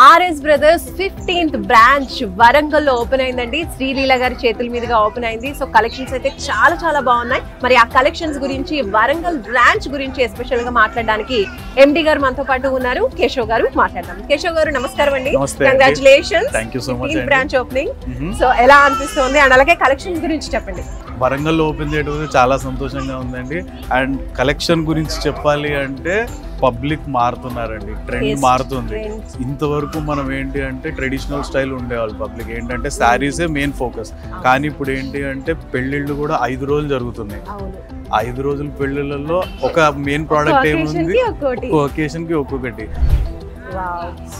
RS brothers 15th branch Warangal లో open అయిందండి. శ్రీలీల గారి చేతుల మీదుగా ఓపెన్ అయింది. సో కలెక్షన్స్ అయితే చాలా చాలా బాగున్నాయి. మరి ఆ కలెక్షన్స్ గురించి, వరంగల్ బ్రాంచ్ గురించి ఎస్పెషల్ గా మాట్లాడడానికి ఎండి గారు మనతో పాటు ఉన్నారు. కేశవ్ గారు మాట్లాడదాం. కేశవ్ గారు నమస్కారం అండి. Congratulations branch opening. సో ఎలా అనిపిస్తుంది అండ్ అలాగే కలెక్షన్స్ గురించి చెప్పండి. వరంగల్లో ఓపెన్ చేయడం చాలా సంతోషంగా ఉందండి. అండ్ కలెక్షన్ గురించి చెప్పాలి అంటే పబ్లిక్ మారుతున్నారండి, ట్రెండ్ మారుతుంది. ఇంతవరకు మనం ఏంటి అంటే ట్రెడిషనల్ స్టైల్ ఉండేవాళ్ళు పబ్లిక్, ఏంటంటే శారీసే మెయిన్ ఫోకస్. కానీ ఇప్పుడు ఏంటి అంటే పెళ్లిళ్ళు కూడా 5 రోజులు జరుగుతున్నాయి. 5 రోజుల పెళ్లిళ్ళలో ఒక మెయిన్ ప్రోడక్ట్ ఏముంది, ఒక్కొక్క ఒకేషన్ కి ఒక్కొక్కటి.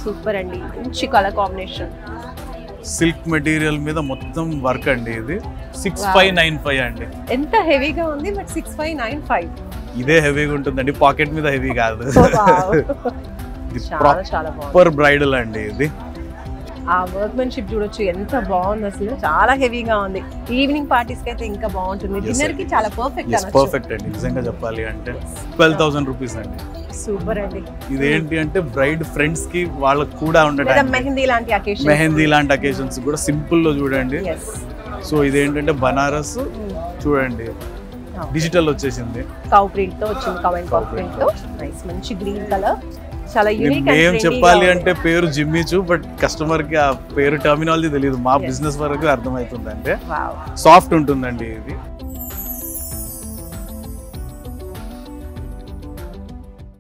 సూపర్ అండి, మంచి కలర్ కాంబినేషన్. సిల్క్ మెటీరియల్ మీద మొత్తం వర్క్ అండి. ఇది 6595 అండి. ఎంత హెవీగా ఉంది, బట్ 6595 ఇదే హెవీగా ఉంటుందండి, పాకెట్ మీద హెవీ కాదు. ప్రాపర్ బ్రైడల్ అండి ఇది. ఆ వర్క్మెన్షిప్ చూడొచ్చు, ఎంత బాగుంది అసలు, చాలా హెవీగా ఉంది. ఈవినింగ్ పార్టీస్ కి అయితే ఇంకా బాగుంటుంది, డిన్నర్ కి చాలా పర్ఫెక్ట్ అండి. నిజంగా చెప్పాలి అంటే 12,000 రూపీస్ అండి. సూపర్ అండి. ఇదేంటి అంటే బ్రైడ్ ఫ్రెండ్స్ కి వాళ్ళకి కూడా ఉండడానికి, మెహందీ లాంటి అకేషన్స్ కూడా సింపుల్ లో చూడండి. సో ఇదేంటంటే బనారస్ చూడండి, డిజిటల్ వచ్చేసింది, కౌ ప్రింట్ తో వచ్చింది, కౌ అండ్ కౌ ప్రింట్ తో. నైస్, మంచి గ్రీన్ కలర్, చాలా యూనిక్. ఏం చెప్పాలి అంటే పేరు జిమ్మిచు, బట్ కస్టమర్ కి ఆ పేరు టర్మినాలజీ తెలియదు. మా బిజినెస్ వరకు అర్థమవుతుంది అంటే సాఫ్ట్ ఉంటుందండి ఇది.